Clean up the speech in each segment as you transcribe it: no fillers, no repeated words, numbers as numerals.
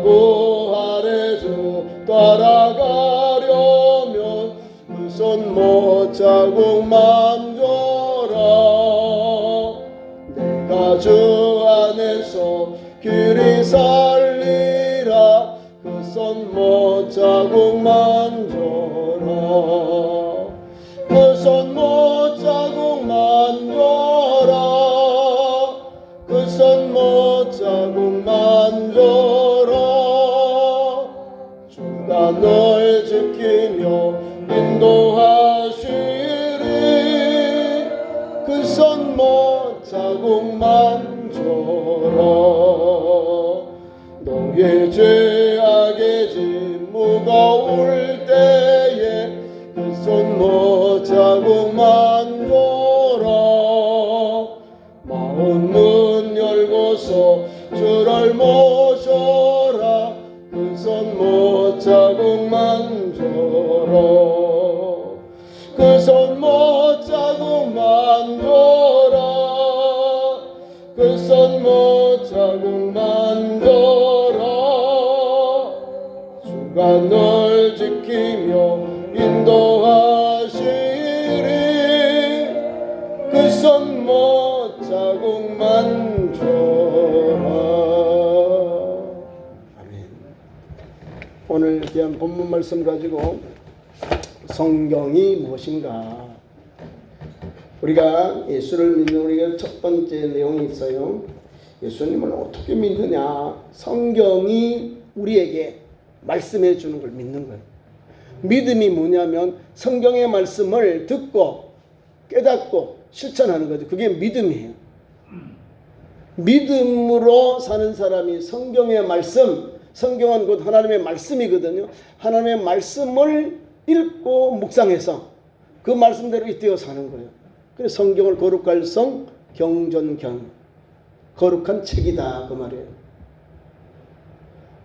부활의 주 따라가려면 그 손 못자국만 줘라. 내가 주 안에서 길이 살리라. 그 손 못자국만 줘라. 그 손 못자국만 줘라. 그 손 못자국만 줘라. 주가 널 지키며 인도하시리. 그 손 못자국만 줘라. 너의 죄악의 짐 무거울 때에 그 손 못자국만 줘라. 마음 문 열고서 주를 모셔라. 그 손 못자국만 줘라. 그 손 못자국만 줘라. 그 손 못자국만 줘라. 주가 널 지키며 인도하시리. 그 손 못자국만 줘라. 아멘. 오늘 귀한 본문 말씀 가지고 성경이 무엇인가, 우리가 예수를 믿는 우리가 첫 번째 내용이 있어요. 예수님을 어떻게 믿느냐. 성경이 우리에게 말씀해 주는 걸 믿는 거예요. 믿음이 뭐냐면 성경의 말씀을 듣고 깨닫고 실천하는 거죠. 그게 믿음이에요. 믿음으로 사는 사람이 성경의 말씀, 성경은 곧 하나님의 말씀이거든요. 하나님의 말씀을 읽고 묵상해서 그 말씀대로 잇대어 사는 거예요. 그래서 성경을 거룩할 성, 경전경, 거룩한 책이다 그 말이에요.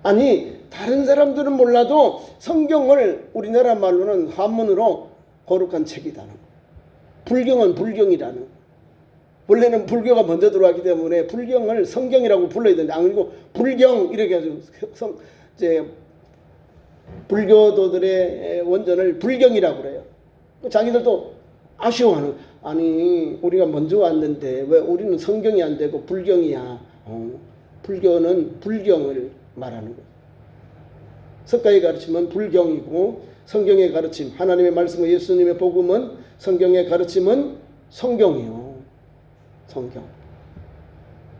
아니 다른 사람들은 몰라도 성경을 우리나라 말로는 한문으로 거룩한 책이다는 거예요. 불경은 불경이라는 거예요. 원래는 불교가 먼저 들어왔기 때문에 불경을 성경이라고 불러야 되는데, 안 그리고 불경 이렇게 해가지고 이제 불교도들의 원전을 불경이라고 그래요. 자기들도 아쉬워하는, 아니 우리가 먼저 왔는데 왜 우리는 성경이 안 되고 불경이야. 불교는 불경을 말하는 거예요. 석가의 가르침은 불경이고, 성경의 가르침, 하나님의 말씀과 예수님의 복음은, 성경의 가르침은 성경이요. 성경.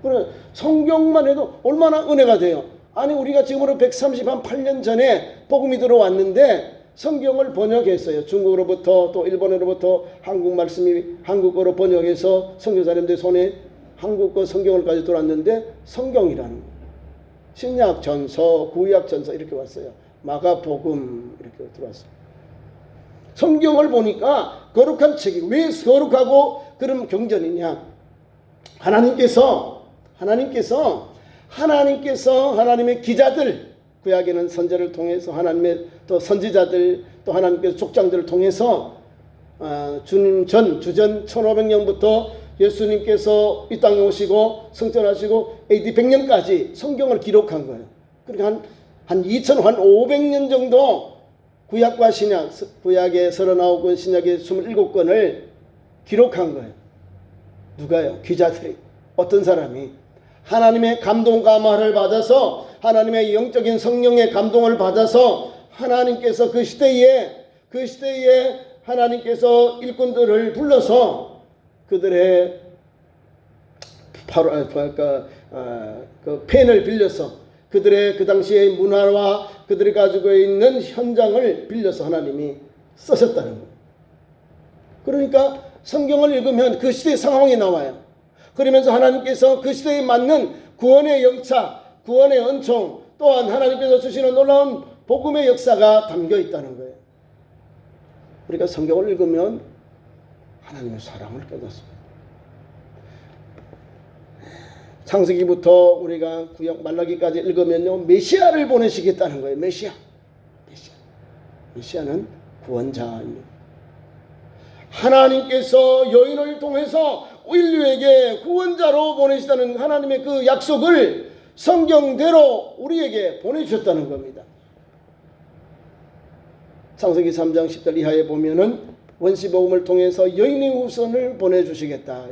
그래 성경만 해도 얼마나 은혜가 돼요. 아니 우리가 지금으로 138년 전에 복음이 들어왔는데 성경을 번역했어요. 중국으로부터 또 일본으로부터 한국 말씀이 한국어로 번역해서 선교사님들 손에 한국어 성경을까지 들어왔는데 성경이라는 거예요. 신약 전서, 구약 전서 이렇게 왔어요. 마가복음 이렇게 들어왔어요. 성경을 보니까 거룩한 책이, 왜 거룩하고 그런 경전이냐? 하나님께서 하나님의 기자들, 구약에는 선지자를 통해서, 하나님의 또 선지자들, 또 하나님께서 족장들을 통해서 주님 주전 1500년부터 예수님께서 이 땅에 오시고 성전하시고 AD 100년까지 성경을 기록한 거예요. 그러니까 한 2500년 정도 구약과 신약, 구약의 39권, 신약의 27권을 기록한 거예요. 누가요? 기자들이. 어떤 사람이 하나님의 감동 감화를 받아서, 하나님의 영적인 성령의 감동을 받아서 하나님께서 그 시대에 하나님께서 일꾼들을 불러서 그들의 그 펜을 빌려서 그들의 그 당시의 문화와 그들이 가지고 있는 현장을 빌려서 하나님이 쓰셨다는 거예요. 그러니까 성경을 읽으면 그 시대의 상황이 나와요. 그러면서 하나님께서 그 시대에 맞는 구원의 영차, 구원의 은총, 또한 하나님께서 주시는 놀라운 복음의 역사가 담겨 있다는 거예요. 우리가 성경을 읽으면 하나님의 사랑을 깨닫습니다. 창세기부터 우리가 구약 말라기까지 읽으면요, 메시아를 보내시겠다는 거예요. 메시아는 구원자입니다. 하나님께서 여인을 통해서 인류에게 구원자로 보내시다는 하나님의 그 약속을 성경대로 우리에게 보내주셨다는 겁니다. 창세기 3장 10절 이하에 보면은 원시복음을 통해서 여인의 후손을 보내주시겠다.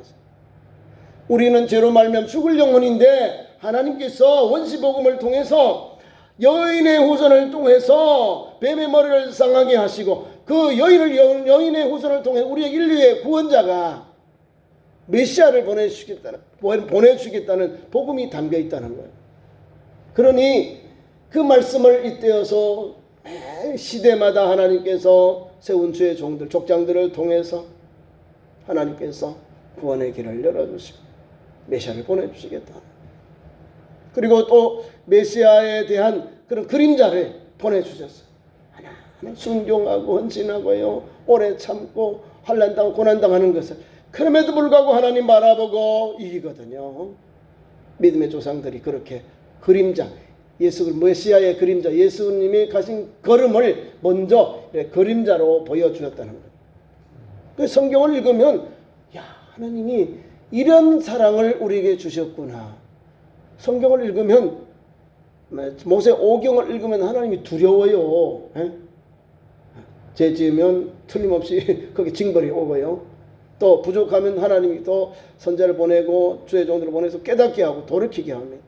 우리는 죄로 말미암아 죽을 영혼인데 하나님께서 원시복음을 통해서 여인의 후손을 통해서 뱀의 머리를 상하게 하시고 그 여인의 후손을 통해 우리의 인류의 구원자가 메시아를 보내주시겠다는 복음이 담겨 있다는 거예요. 그러니 그 말씀을 잇대어서 매 시대마다 하나님께서 세운 주의 종들, 족장들을 통해서 하나님께서 구원의 길을 열어주시고 메시아를 보내주시겠다. 그리고 또 메시아에 대한 그런 그림자를 보내주셨어요. 하나하나 순종하고 헌신하고요, 오래 참고 환난당하고 고난당하는 것을 그럼에도 불구하고 하나님 바라보고 이기거든요. 믿음의 조상들이 그렇게 그림자, 메시아의 그림자, 예수님이 가신 걸음을 먼저 그림자로 보여주었다는 거예요. 그 성경을 읽으면 야, 하나님이 이런 사랑을 우리에게 주셨구나. 성경을 읽으면 모세 오경을 읽으면 하나님이 두려워요. 죄 지으면 틀림없이 거기 징벌이 오고요. 또 부족하면 하나님이 또 선자를 보내고 주의 종들을 보내서 깨닫게 하고 돌이키게 합니다.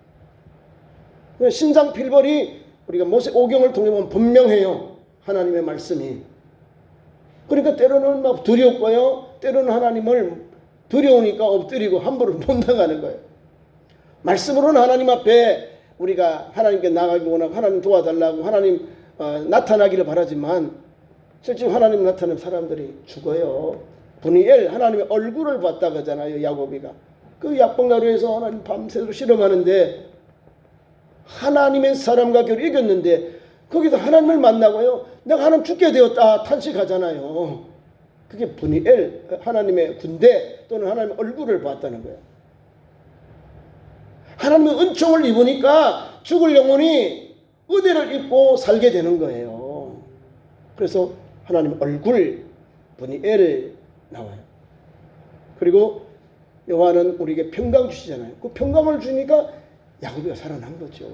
신상 필벌이 우리가 모세 오경을 통해 보면 분명해요. 하나님의 말씀이. 그러니까 때로는 막 두렵고요. 때로는 하나님을 두려우니까 엎드리고 함부로 못 나가는 거예요. 말씀으로는 하나님 앞에 우리가 하나님께 나가기 원하고 하나님 도와달라고 하나님 나타나기를 바라지만 실제 하나님 나타나는 사람들이 죽어요. 분이엘 하나님의 얼굴을 봤다 그러잖아요. 야곱이가. 그 약봉나루에서 하나님 밤새도록 실험하는데 하나님의 사람과 겨루 이겼는데 거기서 하나님을 만나고요. 내가 하나님 죽게 되었다 탄식하잖아요. 그게 분이엘 하나님의 군대 또는 하나님의 얼굴을 봤다는 거예요. 하나님의 은총을 입으니까 죽을 영혼이 의대를 입고 살게 되는 거예요. 그래서 하나님의 얼굴 분이엘 나와요. 그리고 여호와는 우리에게 평강 주시잖아요. 그 평강을 주니까 야곱이가 살아난 거죠.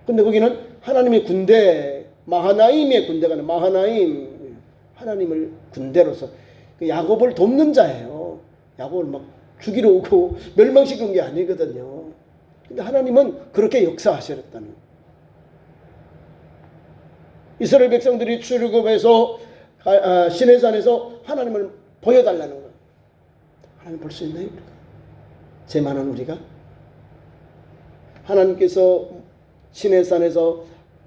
근데 거기는 하나님의 군대, 마하나임의 군대가 아니라 마하나임, 하나님을 군대로서 그 야곱을 돕는 자예요. 야곱을 막 죽이러 오고 멸망시킨 게 아니거든요. 근데 하나님은 그렇게 역사하셨다는. 이스라엘 백성들이 출애굽해서 시내산에서 하나님을 보여달라는 거예요. 하나님 볼 수 있나요? 죄 많은 우리가? 하나님께서 시내산에서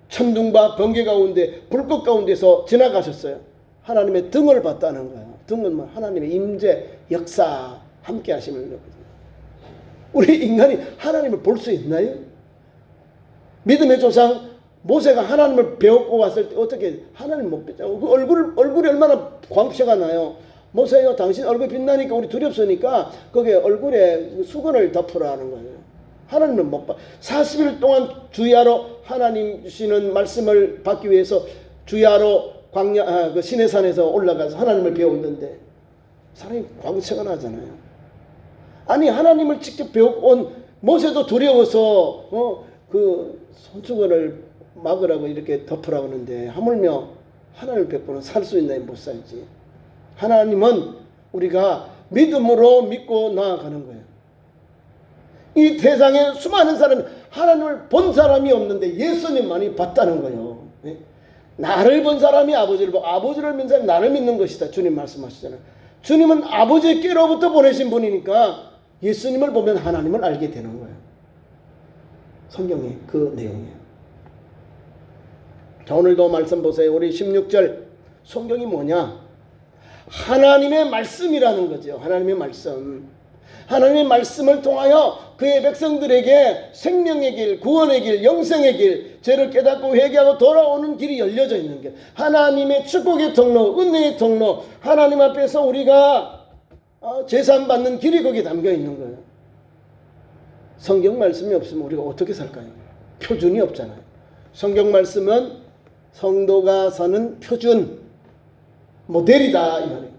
천둥과 번개 가운데 불꽃 가운데서 지나가셨어요. 하나님의 등을 봤다는 거예요. 등은 뭐 하나님의 임재, 역사, 함께 하심을 거거든요. 우리 인간이 하나님을 볼 수 있나요? 믿음의 조상 모세가 하나님을 배웠고 왔을 때 어떻게 하나님 못 뵀죠? 그 얼굴이 얼마나 광채가 나요. 모세요, 당신 얼굴 빛나니까 우리 두렵으니까 거기에 얼굴에 수건을 덮으라는 거예요. 하나님은 못 봐. 40일 동안 주야로 하나님 주시는 말씀을 받기 위해서 주야로 그 시내산에서 올라가서 하나님을 배웠는데 사람이 광채가 나잖아요. 아니 하나님을 직접 배웠고 온 모세도 두려워서 그 손수건을 막으라고 이렇게 덮으라고 하는데 하물며 하나님을 뵙고는 살 수 있나 못 살지. 하나님은 우리가 믿음으로 믿고 나아가는 거예요. 이 세상에 수많은 사람이 하나님을 본 사람이 없는데 예수님만이 봤다는 거예요. 나를 본 사람이 아버지를 보고 아버지를 믿는 사람이 나를 믿는 것이다. 주님 말씀하시잖아요. 주님은 아버지께로부터 보내신 분이니까 예수님을 보면 하나님을 알게 되는 거예요. 성경이 그 내용이에요. 자, 오늘도 말씀 보세요. 우리 16절 성경이 뭐냐? 하나님의 말씀이라는 거죠. 하나님의 말씀. 하나님의 말씀을 통하여 그의 백성들에게 생명의 길, 구원의 길, 영생의 길, 죄를 깨닫고 회개하고 돌아오는 길이 열려져 있는 게 하나님의 축복의 통로, 은혜의 통로, 하나님 앞에서 우리가 제산 받는 길이 거기에 담겨 있는 거예요. 성경 말씀이 없으면 우리가 어떻게 살까요? 표준이 없잖아요. 성경 말씀은 성도가 사는 표준, 모델이다 이 말이에요.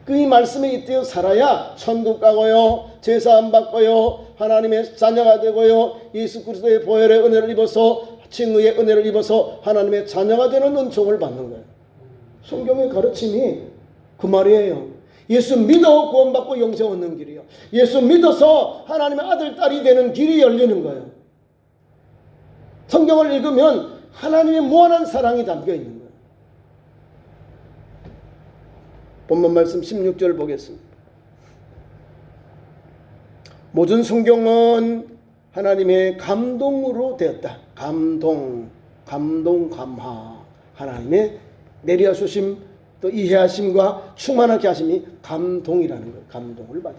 그 이 말씀에 잇대어 살아야 천국 가고요, 제사 안 받고요, 하나님의 자녀가 되고요, 예수 그리스도의 보혈의 은혜를 입어서, 칭의의 은혜를 입어서 하나님의 자녀가 되는 은총을 받는 거예요. 성경의 가르침이 그 말이에요. 예수 믿어 구원받고 영생 얻는 길이요, 예수 믿어서 하나님의 아들 딸이 되는 길이 열리는 거예요. 성경을 읽으면 하나님의 무한한 사랑이 담겨 있는 거예요. 본문 말씀 16절 보겠습니다. 모든 성경은 하나님의 감동으로 되었다. 감동, 감화. 하나님의 내려주심, 또 이해하심과 충만하게 하심이 감동이라는 거예요. 감동을 받아.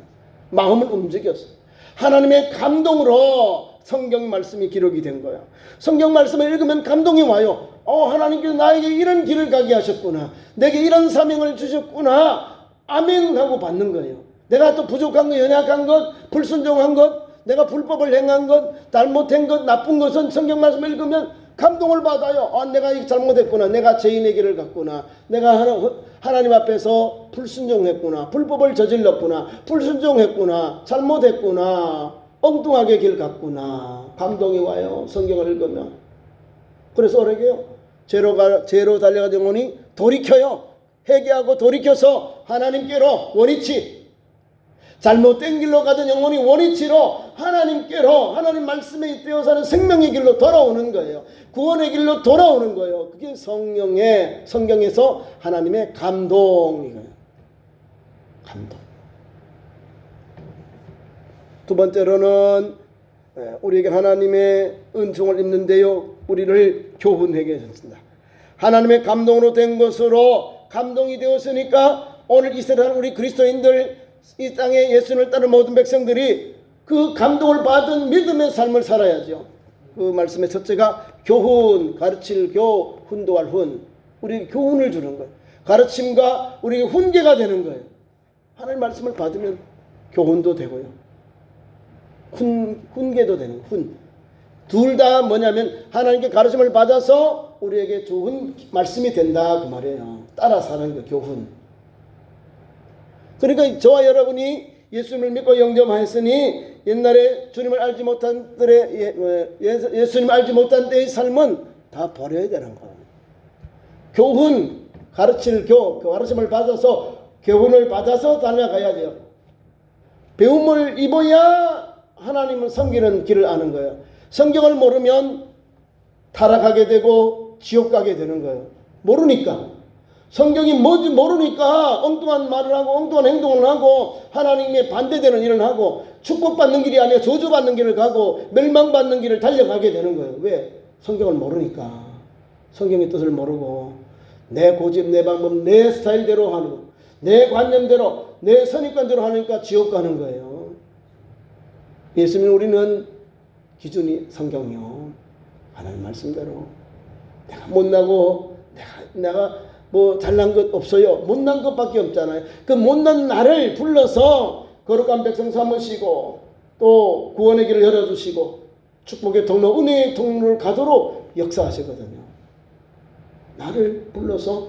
마음을 움직였어. 하나님의 감동으로 성경 말씀이 기록이 된 거야. 성경 말씀을 읽으면 감동이 와요. 하나님께서 나에게 이런 길을 가게 하셨구나, 내게 이런 사명을 주셨구나, 아멘 하고 받는 거예요. 내가 또 부족한 것, 연약한 것, 불순종한 것, 내가 불법을 행한 것, 잘못한 것, 나쁜 것은 성경 말씀을 읽으면 감동을 받아요. 내가 잘못했구나, 내가 죄인의 길을 갔구나, 내가 하나님 앞에서 불순종했구나, 불법을 저질렀구나, 불순종했구나, 잘못했구나, 엉뚱하게 길 갔구나. 감동이 와요, 성경을 읽으면. 그래서 어떻게요? 죄로 달려가는 영혼이 돌이켜요. 회개하고 돌이켜서 하나님께로 원위치, 잘못된 길로 가던 영혼이 원위치로 하나님께로, 하나님 말씀에 잇대어 사는 생명의 길로 돌아오는 거예요. 구원의 길로 돌아오는 거예요. 그게 성경에서 하나님의 감동이에요. 감동. 두 번째로는 우리에게 하나님의 은총을 입는데요, 우리를 교훈하게 했습니다. 하나님의 감동으로 된 것으로 감동이 되었으니까 오늘 이 세상 우리 그리스도인들, 이 땅에 예수를 따르는 모든 백성들이 그 감동을 받은 믿음의 삶을 살아야죠. 그 말씀의 첫째가 교훈, 가르칠 교, 훈도할 훈. 우리 교훈을 주는 거예요. 가르침과 우리 훈계가 되는 거예요. 하나님 말씀을 받으면 교훈도 되고요, 훈계도 되는 훈. 둘 다 뭐냐면 하나님께 가르침을 받아서 우리에게 좋은 말씀이 된다, 그 말이에요. 따라 사는 거, 교훈. 그러니까 저와 여러분이 예수님을 믿고 영접하였으니 옛날에 주님을 알지 못한 때의 예수님 알지 못한 때의 삶은 다 버려야 되는 거예요. 교훈, 가르칠 가르침을 받아서, 교훈을 받아서 달려가야 돼요. 배움을 입어야 하나님을 섬기는 길을 아는 거예요. 성경을 모르면 타락하게 되고 지옥 가게 되는 거예요. 모르니까. 성경이 뭔지 모르니까 엉뚱한 말을 하고 엉뚱한 행동을 하고 하나님의 반대되는 일을 하고 축복받는 길이 아니라 저주받는 길을 가고 멸망받는 길을 달려가게 되는 거예요. 왜? 성경을 모르니까. 성경의 뜻을 모르고 내 고집, 내 방법, 내 스타일대로 하는 거, 내 관념대로, 내 선입관대로 하니까 지옥 가는 거예요. 예수님, 우리는 기준이 성경이요, 하나님 말씀대로. 내가 못나고 내가 뭐 잘난 것 없어요. 못난 것밖에 없잖아요. 그 못난 나를 불러서 거룩한 백성 삼으시고 또 구원의 길을 열어주시고 축복의 통로, 은혜의 통로를 가도록 역사하시거든요. 나를 불러서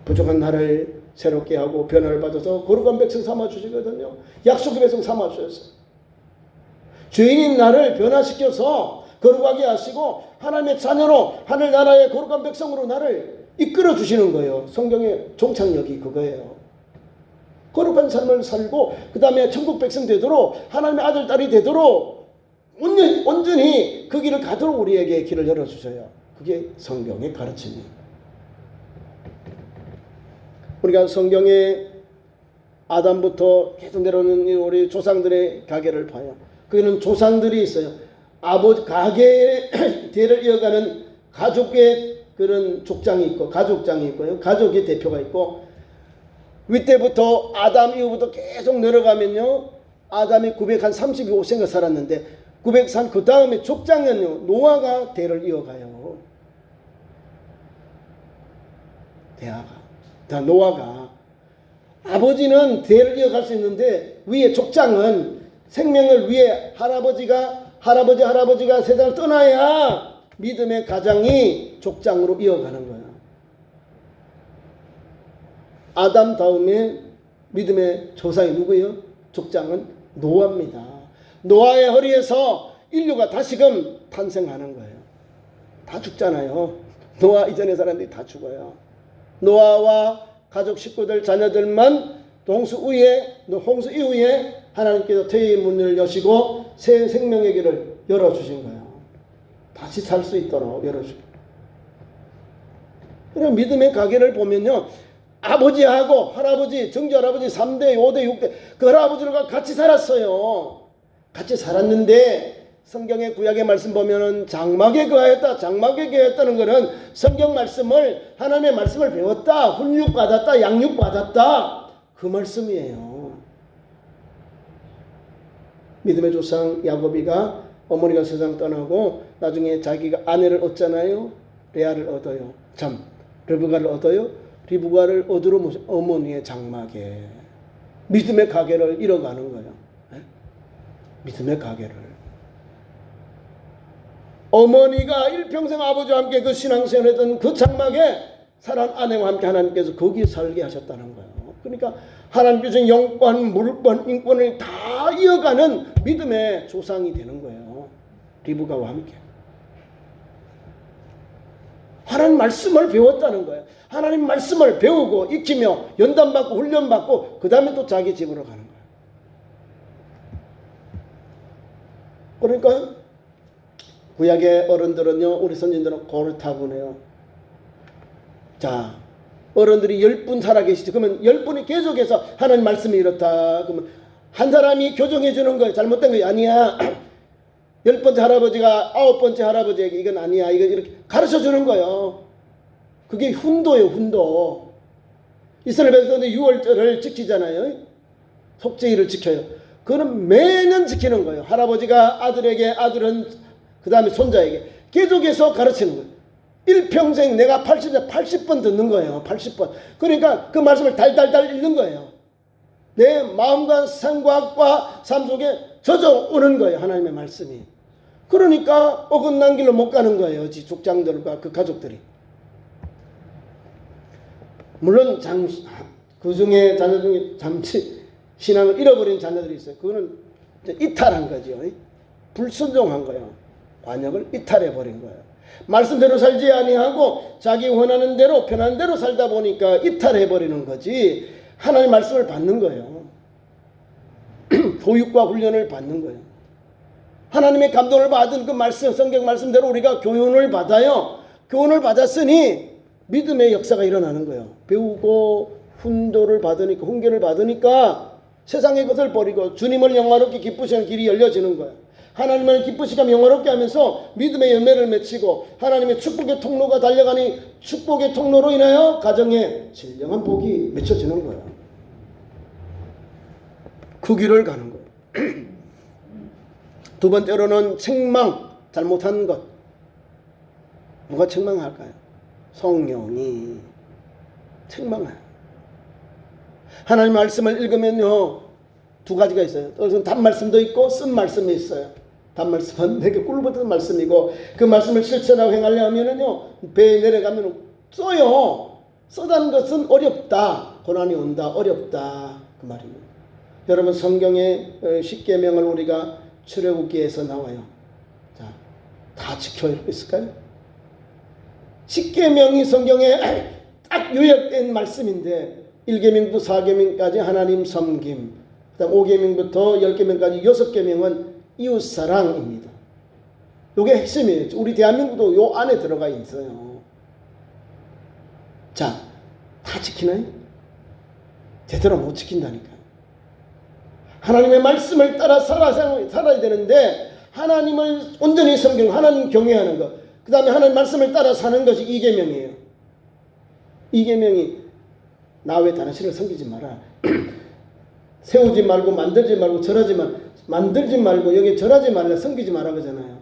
부족한 나를 새롭게 하고 변화를 받아서 거룩한 백성 삼아주시거든요. 약속의 백성 삼아주셨어요. 죄인인 나를 변화시켜서 거룩하게 하시고 하나님의 자녀로, 하늘나라의 거룩한 백성으로 나를 이끌어 주시는 거예요. 성경의 종착역이 그거예요. 거룩한 삶을 살고 그 다음에 천국 백성 되도록, 하나님의 아들 딸이 되도록 온전히 그 길을 가도록 우리에게 길을 열어주셔요. 그게 성경의 가르침이에요. 우리가 성경에 아담부터 계속 내려오는 우리 조상들의 가계를 봐요. 그게는 조상들이 있어요. 가계의 대를 이어가는 가족의 그런 족장이 있고, 가족장이 있고요, 가족의 대표가 있고, 윗때부터 아담 이후부터 계속 내려가면요, 아담이 935생을 살았는데 903, 그 다음에 족장은요, 노아가 대를 이어가요. 노아가. 아버지는 대를 이어갈 수 있는데 위에 족장은 생명을 위해 할아버지가 세상을 떠나야 믿음의 가장이 족장으로 이어가는 거예요. 아담 다음에 믿음의 조상이 누구예요? 족장은 노아입니다. 노아의 허리에서 인류가 다시금 탄생하는 거예요. 다 죽잖아요. 노아 이전의 사람들이 다 죽어요. 노아와 가족 식구들 자녀들만 홍수 이후에 하나님께서 태의 문을 여시고 새 생명의 길을 열어주신 거예요. 다시 살 수 있도록 열어주고. 그럼 믿음의 가계를 보면요, 아버지하고 할아버지, 정조할아버지 3대, 5대, 6대 그 할아버지들과 같이 살았어요. 같이 살았는데 성경의 구약의 말씀 보면은 장막에 거하였다. 장막에 거하였다는 것은 성경 말씀을, 하나님의 말씀을 배웠다, 훈육받았다, 양육받았다, 그 말씀이에요. 믿음의 조상 야곱이가 어머니가 세상 떠나고 나중에 자기가 아내를 얻잖아요. 레아를 얻어요. 르브가를 얻어요. 리브가를 얻으러 모신 어머니의 장막에 믿음의 가계를 이뤄가는 거예요. 네? 믿음의 가계를. 어머니가 일평생 아버지와 함께 그 신앙생활했던 그 장막에 사랑하는 아내와 함께 하나님께서 거기에 살게 하셨다는 거예요. 그러니까 하나님께서 영권, 물권, 인권을 다 이어가는 믿음의 조상이 되는 거예요. 리브가와 함께. 하나님 말씀을 배웠다는 거예요. 하나님 말씀을 배우고 익히며 연단받고 훈련받고 그 다음에 또 자기 집으로 가는 거예요. 그러니까 구약의 어른들은요, 우리 선진들은 고르타분해요. 자, 어른들이 10분 살아계시죠. 그러면 10분이 계속해서 하나님 말씀이 이렇다. 그러면 한 사람이 교정해 주는 거예요. 잘못된 거예요. 아니야. 10번째 할아버지가 9번째 할아버지에게 이건 아니야. 이거 이렇게 가르쳐 주는 거예요. 그게 훈도예요. 훈도. 이스라엘 백성들이 6월절을 지키잖아요. 속죄일을 지켜요. 그거는 매년 지키는 거예요. 할아버지가 아들에게, 아들은 그 다음에 손자에게 계속해서 가르치는 거예요. 일평생 내가 80번 듣는 거예요. 80번. 그러니까 그 말씀을 달달달 읽는 거예요. 내 마음과 생각과 삶 속에 젖어오는 거예요. 하나님의 말씀이. 그러니까 어긋난 길로 못 가는 거예요. 족장들과 그 가족들이. 물론 그 중에 자녀 중에 잠시 신앙을 잃어버린 자녀들이 있어요. 그거는 이탈한 거죠. 불순종한 거예요. 관역을 이탈해버린 거예요. 말씀대로 살지 아니하고 자기 원하는 대로 편한 대로 살다 보니까 이탈해버리는 거지, 하나님의 말씀을 받는 거예요. 교육과 훈련을 받는 거예요. 하나님의 감동을 받은 그 말씀, 성경 말씀대로 우리가 교훈을 받아요. 교훈을 받았으니 믿음의 역사가 일어나는 거예요. 배우고 훈도를 받으니까, 훈계를 받으니까 세상의 것을 버리고 주님을 영화롭게 기쁘시는 길이 열려지는 거예요. 하나님을 기쁘시게 영화롭게 하면서 믿음의 열매를 맺히고 하나님의 축복의 통로가 달려가니 축복의 통로로 인하여 가정에 진정한 복이 맺혀지는 거예요. 그 길을 가는 거예요. 두 번째로는 책망, 잘못한 것. 누가 책망할까요? 성령이 책망해요. 하나님 말씀을 읽으면요, 두 가지가 있어요. 단말씀도 있고 쓴 말씀이 있어요. 단말씀은 내게 꿀 붙은 말씀이고, 그 말씀을 실천하고 행하려면은요, 배에 내려가면 써요. 써다는 것은 어렵다. 고난이 온다. 어렵다. 그 말입니다. 여러분, 성경의 10계명을 우리가 출애굽기에서 나와요. 자, 다 지켜 있을까요? 10계명이 성경에 딱 요약된 말씀인데 1계명부터 4계명까지 하나님 섬김, 그다음 5계명부터 10계명까지 6계명은 이웃사랑입니다. 이게 핵심이에요. 우리 대한민국도 요 안에 들어가 있어요. 자, 다 지키나요? 제대로 못 지킨다니까요. 하나님의 말씀을 따라 살아야 되는데, 하나님을 온전히 섬기는, 하나님 경외하는 것, 그 다음에 하나님 말씀을 따라 사는 것이 2계명이에요. 2계명이 나 외 다른 신을 섬기지 마라. 세우지 말고 만들지 말고 절하지 마. 만들지 말고 여기 절하지 말라, 섬기지 마라 그러잖아요.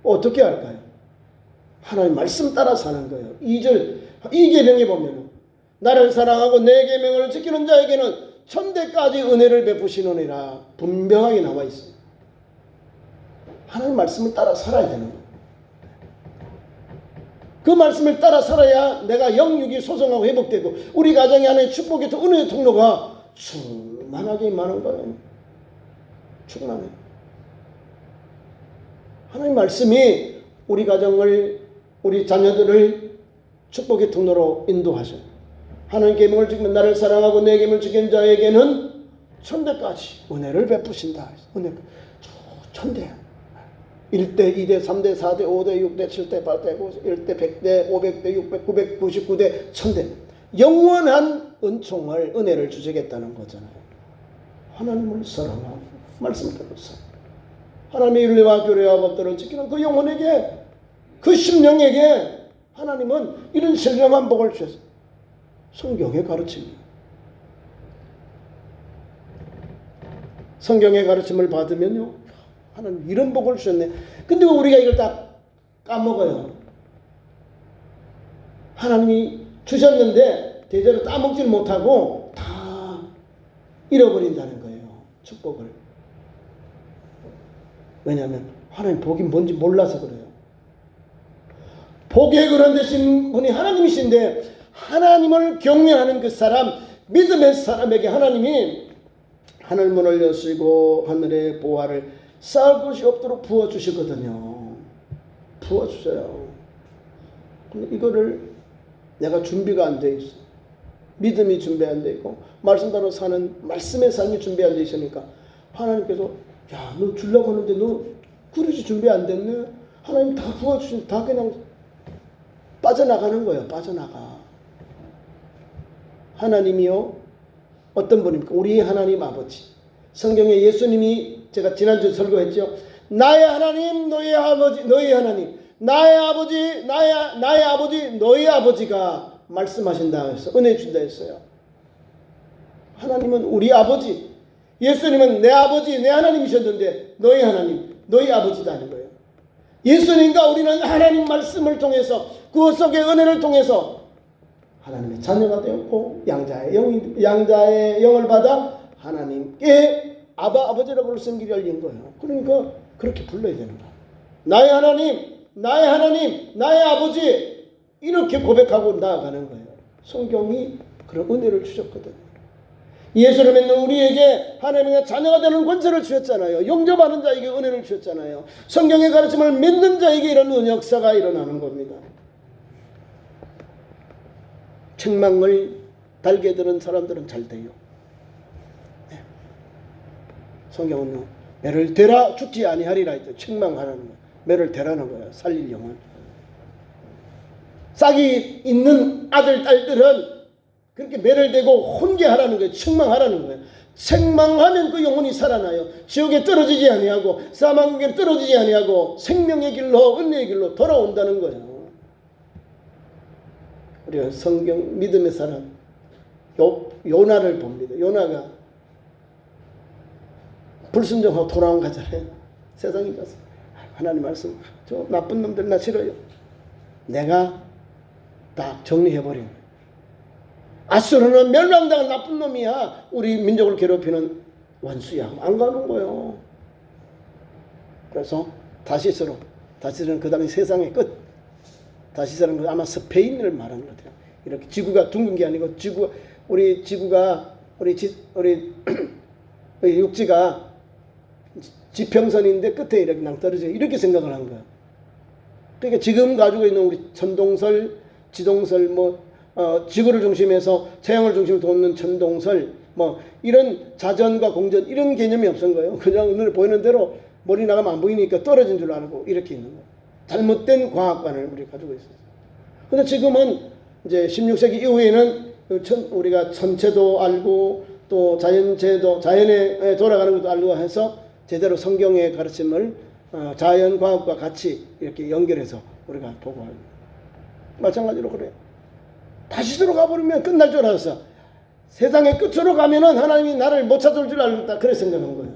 어떻게 할까요? 하나님 말씀 따라 사는 거예요. 2절 2계명에 보면 나를 사랑하고 내 계명을 지키는 자에게는 천대까지 은혜를 베푸시느니라 분명하게 나와 있어요. 하나님 말씀을 따라 살아야 되는 거예요. 그 말씀을 따라 살아야 내가 영육이 소성하고 회복되고 우리 가정이 하나의 축복의 은혜의 통로가 충만하게 임하는 거예요. 충만해요. 하나님 말씀이 우리 가정을, 우리 자녀들을 축복의 통로로 인도하셔요. 하나님 계명을 지키면 나를 사랑하고 내 계명을 지키는 자에게는 천대까지 은혜를 베푸신다. 은혜, 천대. 1대, 2대, 3대, 4대, 5대, 6대, 7대, 8대, 1대, 100대, 500대, 600, 999대, 1000대. 영원한 은총을, 은혜를 주시겠다는 거잖아요. 하나님을 사랑하고 말씀대로 살고 하나님의 윤리와 교례와 법들을 지키는 그 영혼에게, 그 심령에게 하나님은 이런 신령한 복을 주셨어요. 성경의 가르침이에요. 성경의 가르침을 받으면요, 하나님 이런 복을 주셨네. 근데 왜 우리가 이걸 다 까먹어요? 하나님이 주셨는데 대대로 따먹질 못하고 다 잃어버린다는 거예요. 축복을. 왜냐하면 하나님 복이 뭔지 몰라서 그래요. 복의 그런 되신 분이 하나님이신데, 하나님을 경외하는 그 사람, 믿음의 사람에게 하나님이 하늘문을 여시고 하늘의 보화를 쌓을 것이 없도록 부어주시거든요. 부어주세요. 근데 이거를 내가 준비가 안 돼 있어. 믿음이 준비 안 돼 있고 말씀대로 사는 말씀의 삶이 준비 안 돼 있으니까 하나님께서 야, 너 주려고 하는데 너 그릇이 준비 안 됐네? 하나님 다 부어주신, 다 그냥 빠져나가는 거예요. 빠져나가. 하나님이요, 어떤 분입니까? 우리 하나님 아버지. 성경에 예수님이, 제가 지난주에 설교했죠. 나의 하나님, 너의 아버지, 너의 하나님. 나의 아버지, 나의 아버지, 너의 아버지가 말씀하신다 해서 은혜 준다 했어요. 하나님은 우리 아버지. 예수님은 내 아버지, 내 하나님이셨는데 너의 하나님, 너의 아버지다는 거예요. 예수님과 우리는 하나님 말씀을 통해서, 그 속의 은혜를 통해서 하나님의 자녀가 되었고 양자의 영을 받아 하나님께 아버지라고 부를 수 있는 길이 열린 거예요. 그러니까 그렇게 불러야 되는 거예요. 나의 하나님, 나의 하나님, 나의 아버지, 이렇게 고백하고 나아가는 거예요. 성경이 그런 은혜를 주셨거든요. 예수를 믿는 우리에게 하나님의 자녀가 되는 권세를 주셨잖아요. 용접하는 자에게 은혜를 주셨잖아요. 성경의 가르침을 믿는 자에게 이런 은역사가 일어나는 겁니다. 책망을 달게 들은 사람들은 잘 돼요. 네. 성경은요, 매를 대라 죽지 아니하리라 했죠. 책망하라는 거예요. 매를 대라는 거예요. 살릴 영혼. 싹이 있는 아들, 딸들은 그렇게 매를 대고 훈계하라는 거예요. 책망하라는 거예요. 책망하면 그 영혼이 살아나요. 지옥에 떨어지지 아니하고 사망에 떨어지지 아니하고 생명의 길로, 은혜의 길로 돌아온다는 거예요. 우리가 성경 믿음의 사람 요나를 봅니다. 요나가 불순종하고 돌아온 거잖아요. 세상에 가서 하나님 말씀, 저 나쁜 놈들 나 싫어요. 내가 다 정리해버린 거예요. 아수르는 멸망당한 나쁜 놈이야. 우리 민족을 괴롭히는 원수야. 안 가는 거예요. 그래서 다시스는 그 당시 세상의 끝. 다시스는 아마 스페인을 말하는 것 같아요. 이렇게 지구가 둥근 게 아니고 우리 지구가 우리 육지가 지평선인데 끝에 이렇게 낭떠러져 이렇게 생각을 한 거예요. 그러니까 지금 가지고 있는 우리 천동설, 지동설, 지구를 중심해서 태양을 중심으로 돕는 천동설, 이런 자전과 공전 이런 개념이 없은 거예요. 그냥 눈에 보이는 대로 머리 나가면 안 보이니까 떨어진 줄 알고 이렇게 있는 거예요. 잘못된 과학관을 우리 가지고 있었어요. 근데 지금은 이제 16세기 이후에는 우리가 천체도 알고 또 자연에 돌아가는 것도 알고 해서 제대로 성경의 가르침을 자연과학과 같이 이렇게 연결해서 우리가 보고 합니다. 마찬가지로 그래요. 다시스로 가버리면 끝날 줄 알았어. 세상의 끝으로 가면은 하나님이 나를 못 찾을 줄 알았다. 그래 생각한 거예요.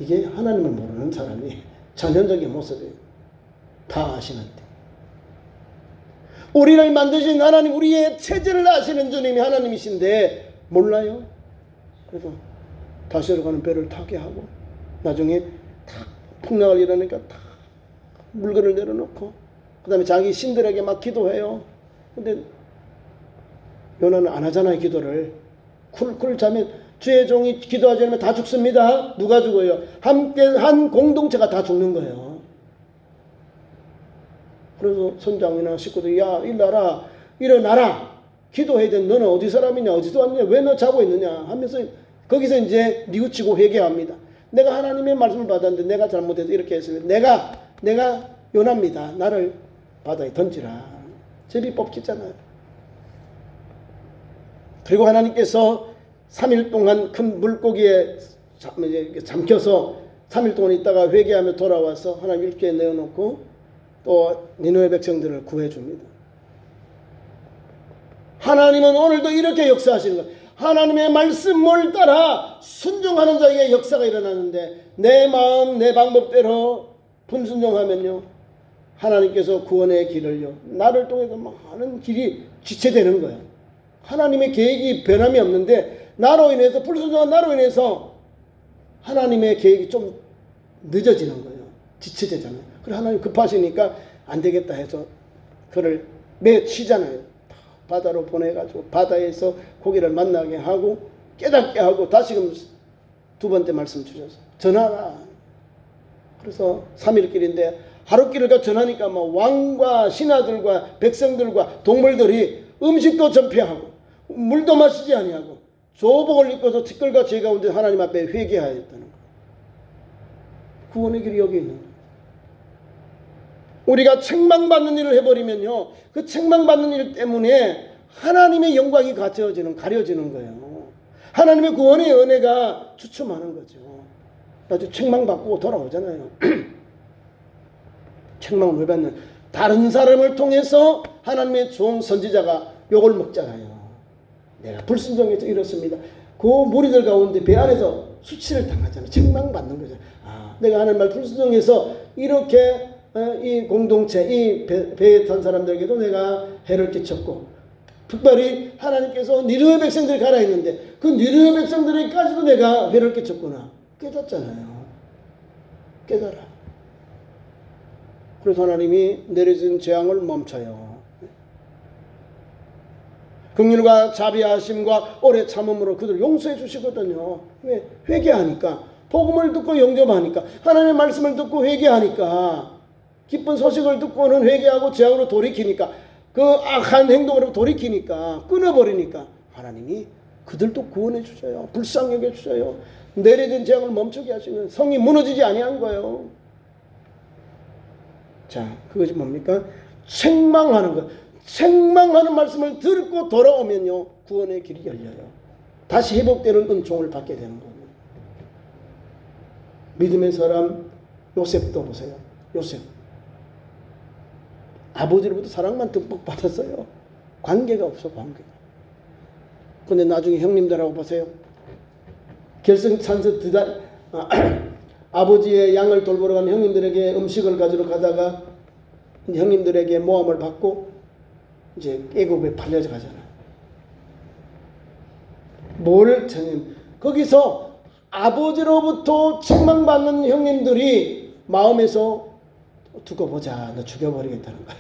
이게 하나님을 모르는 사람이 전형적인 모습이에요. 다 아시는데. 우리를 만드신 하나님, 우리의 체질을 아시는 주님이 하나님이신데 몰라요. 그래서 다시로 가는 배를 타게 하고 나중에 다 풍랑을 일으키니까 다 물건을 내려놓고 그 다음에 자기 신들에게 막 기도해요. 근데 요나는 안 하잖아요. 기도를. 쿨 자면 주의 종이 기도하지 않으면 다 죽습니다. 누가 죽어요? 함께 한 공동체가 다 죽는 거예요. 그래서 선장이나 식구들이 야 일어나라. 기도해야 돼. 너는 어디 사람이냐? 어디서 왔느냐? 왜 너 자고 있느냐? 하면서 거기서 이제 뉘우치고 회개합니다. 내가 하나님의 말씀을 받았는데 내가 잘못해서 이렇게 했으면 내가 요나입니다. 나를 바다에 던지라. 제비 뽑히잖아요. 그리고 하나님께서 3일 동안 큰 물고기에 잠겨서 3일 동안 있다가 회개하며 돌아와서 하나님 일기에 내어놓고 또 니느웨 백성들을 구해줍니다. 하나님은 오늘도 이렇게 역사하시는 거예요. 하나님의 말씀을 따라 순종하는 자에게 역사가 일어나는데 내 마음 내 방법대로 불순종하면요 하나님께서 구원의 길을요 나를 통해서 많은 길이 지체되는 거예요. 하나님의 계획이 변함이 없는데 나로 인해서 불순종한 나로 인해서 하나님의 계획이 좀 늦어지는 거예요. 지체되잖아요. 그래서 하나님 급하시니까 안 되겠다 해서 그를 매치잖아요. 바다로 보내가지고 바다에서 고기를 만나게 하고 깨닫게 하고 다시금 두 번째 말씀 주셔서 전하라. 그래서 3일길인데 하루길을 전하니까 뭐 왕과 신하들과 백성들과 동물들이 음식도 전폐하고 물도 마시지 아니하고 조복을 입고서 티끌과 제 가운데 하나님 앞에 회개하였다는 거예요. 구원의 길이 여기 있는 거예요. 우리가 책망받는 일을 해버리면요 그 책망받는 일 때문에 하나님의 영광이 가려지는 거예요. 하나님의 구원의 은혜가 주춤하는 거죠. 아주 책망받고 돌아오잖아요. 책망을 왜 받는? 다른 사람을 통해서 하나님의 좋은 선지자가 욕을 먹잖아요. 내가 불순종해서 이렇습니다. 그 무리들 가운데 배 안에서 수치를 당하잖아요. 책망받는 거죠. 내가 하나님 말 불순종해서 이렇게 이 공동체, 이 배에 탄 사람들에게도 내가 해를 끼쳤고 특별히 하나님께서 니느웨 백성들이 가라 했는데 그 니느웨 백성들에게까지도 내가 해를 끼쳤구나. 깨닫잖아요. 깨달아. 그래서 하나님이 내려진 재앙을 멈춰요. 긍휼과 자비하심과 오래 참음으로 그들 용서해 주시거든요. 왜? 회개하니까 복음을 듣고 영접하니까 하나님의 말씀을 듣고 회개하니까 기쁜 소식을 듣고는 회개하고 재앙으로 돌이키니까 그 악한 행동으로 돌이키니까 끊어버리니까 하나님이 그들도 구원해 주셔요. 불쌍히 여겨 주셔요. 내려진 재앙을 멈추게 하시는 성이 무너지지 아니한 거예요. 자, 그것이 뭡니까? 책망하는 것. 책망하는 말씀을 듣고 돌아오면요 구원의 길이 열려요. 다시 회복되는 은총을 받게 되는 거예요. 믿음의 사람 요셉도 보세요. 요셉 아버지로부터 사랑만 듬뿍 받았어요. 관계가 없어. 관계가. 근데 나중에 형님들하고 보세요. 결승찬스 아버지의 양을 돌보러 간 형님들에게 음식을 가지러 가다가 형님들에게 모함을 받고 이제 애굽에 팔려져 가잖아요. 뭘 형님 거기서 아버지로부터 책망받는 형님들이 마음에서 두고 보자 너 죽여버리겠다는 거야.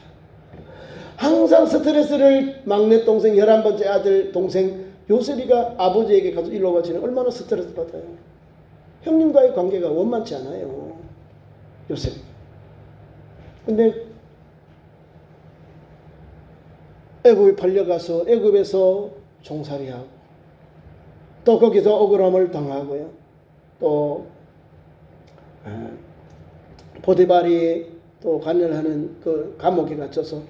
항상 스트레스를 막내 동생 11번째 아들 동생 요셉이가 아버지에게 가서 일로 와치는 얼마나 스트레스 받아요. 형님과의 관계가 원만치 않아요. 요셉. 근데 애굽에 팔려가서 애굽에서 종살이하고 또 거기서 억울함을 당하고요. 또 보디발이 또 관여하는 그 감옥에 갇혀서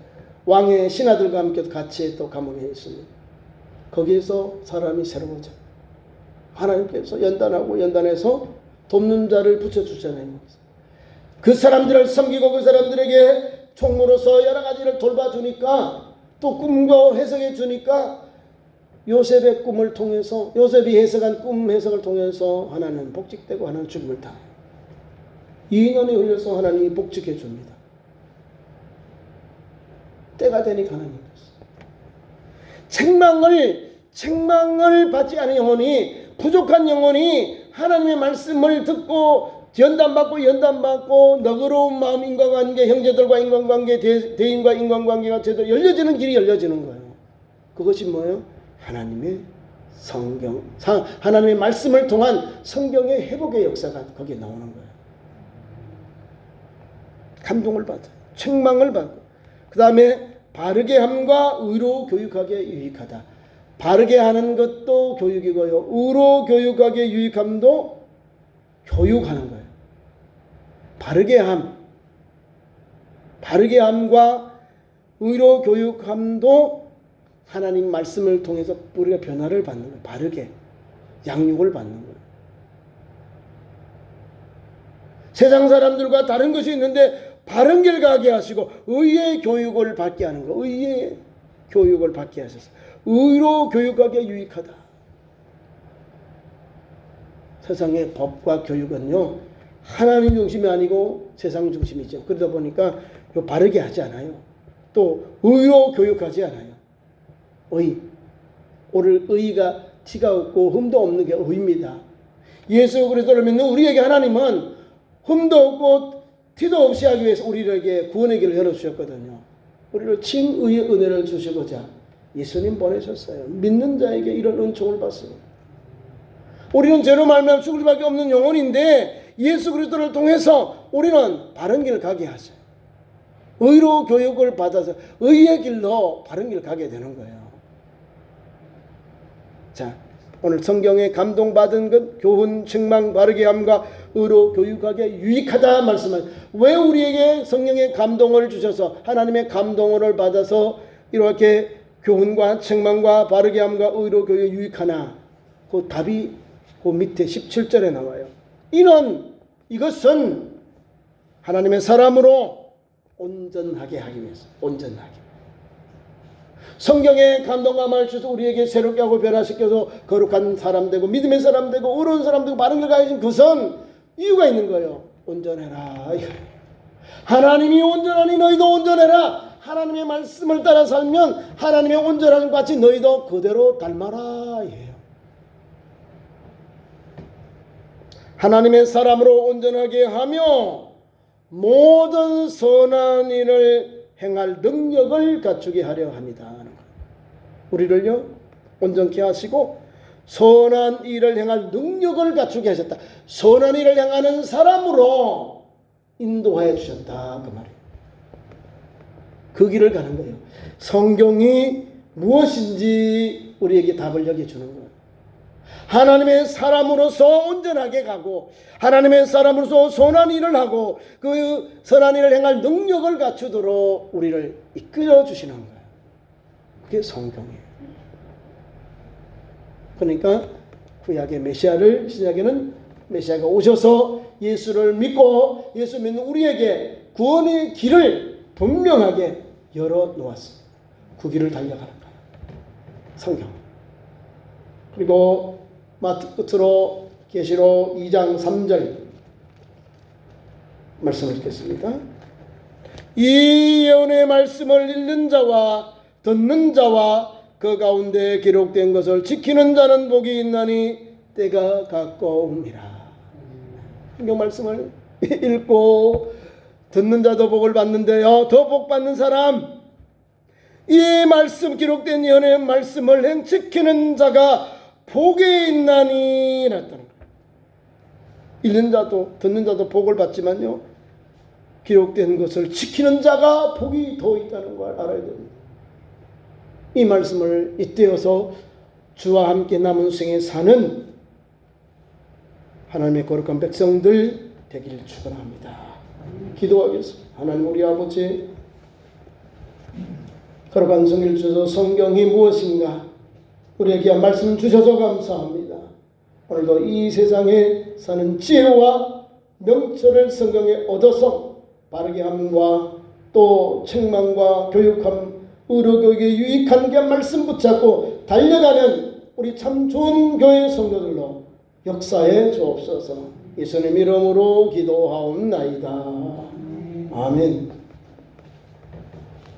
왕의 신하들과 함께 같이 또 감옥에 있습니다. 거기에서 사람이 새로워져. 하나님께서 연단하고 연단해서 돕는 자를 붙여주잖아요. 그 사람들을 섬기고 그 사람들에게 총무로서 여러 가지를 돌봐주니까 또 꿈도 해석해 주니까 요셉의 꿈을 통해서 요셉이 해석한 꿈 해석을 통해서 하나는 복직되고 하나는 죽음을 당해요. 2년이 흘려서 하나님이 복직해 줍니다. 때가 되니까 하나님께서 책망을 받지 않은 영혼이 부족한 영혼이 하나님의 말씀을 듣고 연단받고 너그러운 마음 인간관계 형제들과 인간관계 대인과 인간관계가 제대로 열려지는 길이 열려지는 거예요. 그것이 뭐예요? 하나님의 하나님의 말씀을 통한 성경의 회복의 역사가 거기에 나오는 거예요. 감동을 받아, 책망을 받고, 그 다음에 바르게 함과 의로 교육하기에 유익하다. 바르게 하는 것도 교육이고요, 의로 교육하기에 유익함도 교육하는 거예요. 바르게 함과 의로 교육함도 하나님 말씀을 통해서 우리가 변화를 받는 거예요. 바르게 양육을 받는 거예요. 세상 사람들과 다른 것이 있는데 바른 길 가게 하시고 의의 교육을 받게 하는 거. 의의 교육을 받게 하셔서 의로 교육하기에 유익하다. 세상의 법과 교육은요, 하나님 중심이 아니고 세상 중심이죠. 그러다 보니까 바르게 하지 않아요. 또 의로 교육하지 않아요. 오늘 의가 티가 없고 흠도 없는 게 의입니다. 예수 그리스도를 믿는 우리에게 하나님은 흠도 없고 티도 없이 하기 위해서 우리에게 구원의 길을 열어주셨거든요. 우리를 칭의의 은혜를 주시고자 예수님 보내셨어요. 믿는 자에게 이런 은총을 받습니다. 우리는 죄로 말미암아 죽을 수밖에 없는 영혼인데 예수 그리스도를 통해서 우리는 바른 길을 가게 하셔요. 의로 교육을 받아서 의의 길로 바른 길을 가게 되는 거예요. 자, 오늘 성경에 감동받은 것, 교훈, 책망, 바르게 함과 의로 교육하기에 유익하다 말씀은, 왜 우리에게 성령의 감동을 주셔서 하나님의 감동을 받아서 이렇게 교훈과 책망과 바르게 함과 의로 교육에 유익하나? 그 답이 그 밑에 17절에 나와요. 이것은 하나님의 사람으로 온전하게 하기 위해서, 온전하게. 성경의 감동과 말을 주셔서 우리에게 새롭게 하고 변화시켜서 거룩한 사람 되고 믿음의 사람 되고 의로운 사람 되고 바른 길 가야지. 그것은 이유가 있는 거예요. 온전해라. 하나님이 온전하니 너희도 온전해라. 하나님의 말씀을 따라 살면 하나님의 온전함과 같이 너희도 그대로 닮아라. 이에요. 하나님의 사람으로 온전하게 하며 모든 선한 일을 행할 능력을 갖추게 하려 합니다. 우리를요, 온전케 하시고 선한 일을 행할 능력을 갖추게 하셨다. 선한 일을 행하는 사람으로 인도하여 주셨다. 그 말이에요. 그 길을 가는 거예요. 성경이 무엇인지 우리에게 답을 여겨주는 거예요. 하나님의 사람으로서 온전하게 가고 하나님의 사람으로서 선한 일을 하고 그 선한 일을 행할 능력을 갖추도록 우리를 이끌어 주시는 거예요. 그게 성경이에요. 그러니까 구약의 메시아를, 신약에는 메시아가 오셔서 예수를 믿고 예수 믿는 우리에게 구원의 길을 분명하게 열어놓았습니다. 그 길을 달려가는 거예요. 성경. 그리고 마트 끝으로 계시록 2장 3절 말씀을 읽겠습니다. 이 예언의 말씀을 읽는 자와 듣는 자와 그 가운데 기록된 것을 지키는 자는 복이 있나니 때가 가까움이라. 성경 말씀을 읽고 듣는 자도 복을 받는데요, 더 복 받는 사람, 이 말씀, 기록된 예언의 말씀을 지키는 자가 복이 있나니 라는 거예요. 읽는 자도 듣는 자도 복을 받지만요, 기록된 것을 지키는 자가 복이 더 있다는 걸 알아야 됩니다. 이 말씀을 잇대어서 주와 함께 남은 생에 사는 하나님의 거룩한 백성들 되기를 축원합니다. 기도하겠습니다. 하나님 우리 아버지, 거룩한 성경을 주셔서 성경이 무엇인가 우리에게 말씀 주셔서 감사합니다. 오늘도 이 세상에 사는 지혜와 명철을 성경에 얻어서 바르게 함과 또 책망과 교육함, 의료교육에 유익한 게 말씀 붙잡고 달려가는 우리 참 좋은 교회 성도들로 역사해 주옵소서. 예수님 이름으로 기도하옵나이다. 아멘.